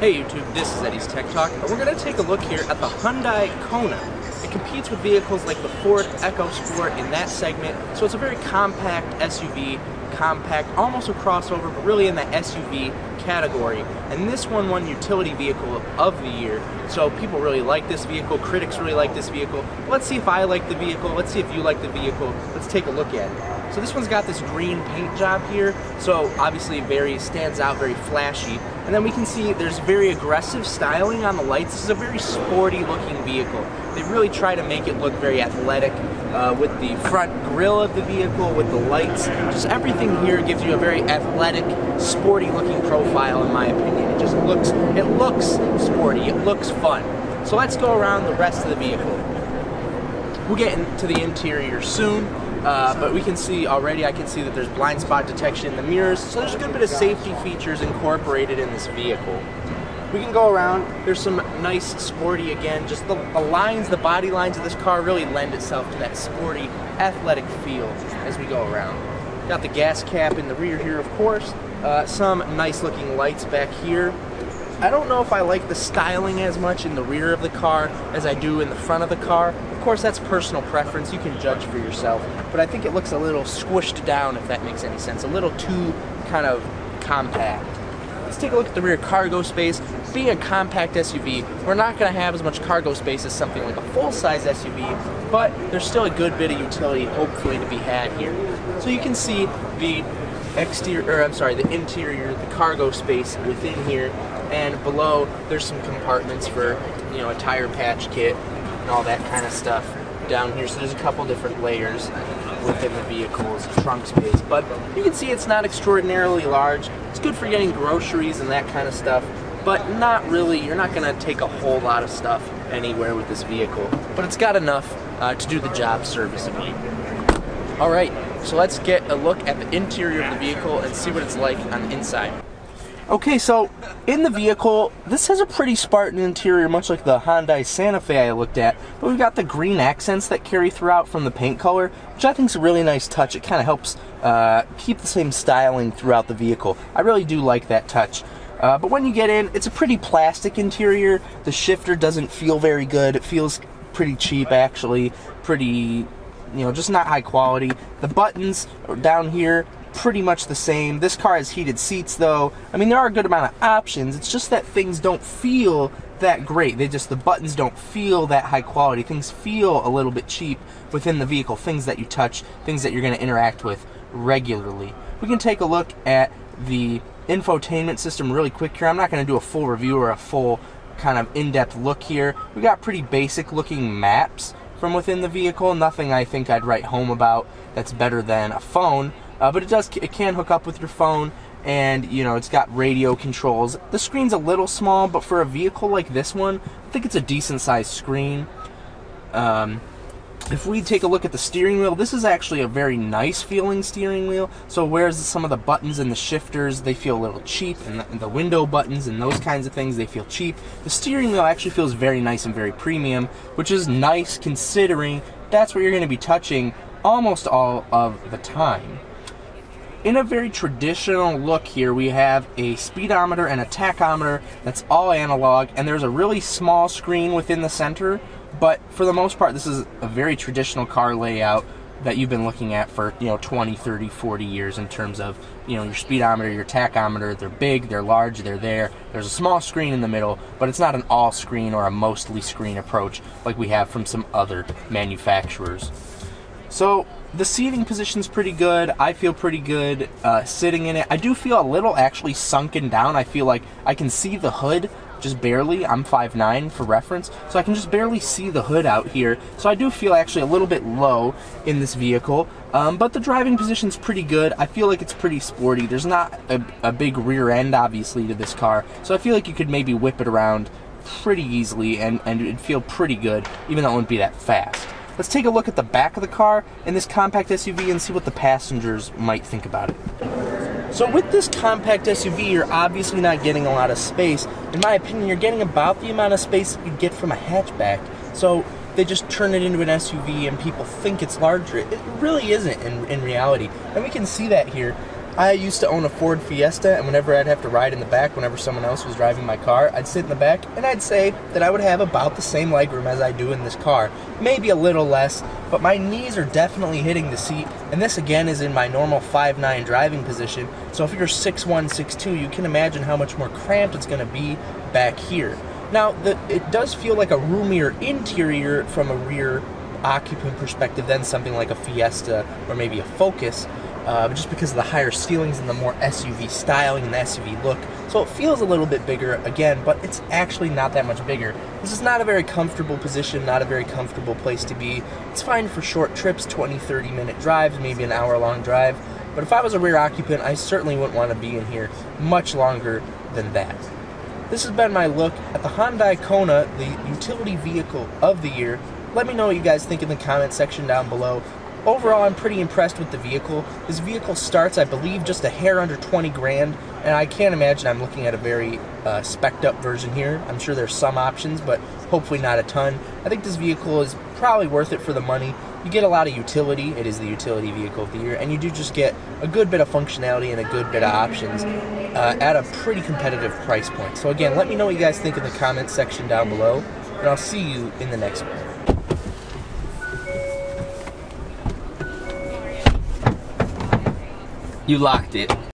Hey YouTube, this is Eddie's Tech Talk, and we're going to take a look here at the Hyundai Kona. It competes with vehicles like the Ford EcoSport in that segment, so it's a very compact SUV, compact, almost a crossover, but really in the SUV category. And this one won Utility Vehicle of the Year, so people really like this vehicle, critics really like this vehicle. Let's see if I like the vehicle, let's see if you like the vehicle, let's take a look at it. So this one's got this green paint job here, so obviously very stands out, very flashy. And then we can see there's very aggressive styling on the lights. This is a very sporty looking vehicle. They really try to make it look very athletic with the front grille of the vehicle, with the lights. Just everything here gives you a very athletic, sporty looking profile in my opinion. It just looks, sporty, it looks fun. So let's go around the rest of the vehicle. We'll get into the interior soon. But we can see already, I can see that there's blind spot detection in the mirrors, so there's a good bit of safety features incorporated in this vehicle. We can go around, there's some nice sporty, again, just the lines, the body lines of this car really lend itself to that sporty, athletic feel as we go around. Got the gas cap in the rear here, of course, some nice looking lights back here. I don't know if I like the styling as much in the rear of the car as I do in the front of the car. Of course, that's personal preference. You can judge for yourself. But I think it looks a little squished down, if that makes any sense. A little too kind of compact. Let's take a look at the rear cargo space. Being a compact SUV, we're not going to have as much cargo space as something like a full-size SUV, but there's still a good bit of utility, hopefully, to be had here. So you can see the the interior, the cargo space within here. And below, there's some compartments for, you know, a tire patch kit and all that kind of stuff down here. So there's a couple different layers within the vehicle's trunk space. But you can see it's not extraordinarily large. It's good for getting groceries and that kind of stuff, but not really. You're not going to take a whole lot of stuff anywhere with this vehicle. But it's got enough to do the job serviceably. Alright, so let's get a look at the interior of the vehicle and see what it's like on the inside. Okay, so in the vehicle, this has a pretty Spartan interior, much like the Hyundai Santa Fe I looked at, but we've got the green accents that carry throughout from the paint color, which I think is a really nice touch. It kind of helps keep the same styling throughout the vehicle. I really do like that touch. But when you get in, it's a pretty plastic interior. The shifter doesn't feel very good. It feels pretty cheap, actually. Pretty, you know, just not high quality. The buttons are down here, pretty much the same. This car has heated seats though. I mean, there are a good amount of options. It's just that things don't feel that great. The buttons don't feel that high quality. Things feel a little bit cheap within the vehicle. Things that you touch, things that you're going to interact with regularly. We can take a look at the infotainment system really quick here. I'm not going to do a full review or a full kind of in-depth look here. We got pretty basic looking maps from within the vehicle. Nothing I think I'd write home about that's better than a phone. But it can hook up with your phone, and you know, it's got radio controls. The screen's a little small, but for a vehicle like this one, I think it's a decent sized screen. If we take a look at the steering wheel, this is actually a very nice feeling steering wheel. So whereas some of the buttons and the shifters, they feel a little cheap, and the window buttons and those kinds of things, they feel cheap, the steering wheel actually feels very nice and very premium, which is nice considering that's what you're going to be touching almost all of the time. In a very traditional look here, we have a speedometer and a tachometer that's all analog, and there's a really small screen within the center, but for the most part, this is a very traditional car layout that you've been looking at for, you know, 20, 30, 40 years in terms of, you know, your speedometer, your tachometer. They're big, they're large, they're there. There's a small screen in the middle, but it's not an all screen or a mostly screen approach like we have from some other manufacturers. So the seating position's pretty good. I feel pretty good sitting in it. I do feel a little actually sunken down. I feel like I can see the hood just barely. I'm 5'9" for reference, so I can just barely see the hood out here. So I do feel actually a little bit low in this vehicle, but the driving position's pretty good. I feel like it's pretty sporty. There's not a big rear end, obviously, to this car, so I feel like you could maybe whip it around pretty easily and it'd feel pretty good, even though it wouldn't be that fast. Let's take a look at the back of the car in this compact SUV and see what the passengers might think about it. So with this compact SUV, you're obviously not getting a lot of space. In my opinion, you're getting about the amount of space that you get from a hatchback. So they just turn it into an SUV and people think it's larger. It really isn't in reality. And we can see that here. I used to own a Ford Fiesta, and whenever I'd have to ride in the back, whenever someone else was driving my car, I'd sit in the back, and I'd say that I would have about the same legroom as I do in this car. Maybe a little less, but my knees are definitely hitting the seat, and this again is in my normal 5'9" driving position, so if you're 6'1", 6'2", you can imagine how much more cramped it's going to be back here. Now, it does feel like a roomier interior from a rear occupant perspective than something like a Fiesta or maybe a Focus, just because of the higher ceilings and the more SUV styling and the SUV look. So it feels a little bit bigger again, but it's actually not that much bigger. This is not a very comfortable position, not a very comfortable place to be. It's fine for short trips, 20, 30-minute drives, maybe an hour-long drive. But if I was a rear occupant, I certainly wouldn't want to be in here much longer than that. This has been my look at the Hyundai Kona, the utility vehicle of the year. Let me know what you guys think in the comment section down below. Overall, I'm pretty impressed with the vehicle. This vehicle starts, I believe, just a hair under 20 grand, and I can't imagine I'm looking at a very spec'd up version here. I'm sure there's some options, but hopefully not a ton. I think this vehicle is probably worth it for the money. You get a lot of utility. It is the utility vehicle of the year, and you do just get a good bit of functionality and a good bit of options at a pretty competitive price point. So again, let me know what you guys think in the comment section down below, and I'll see you in the next one. You locked it.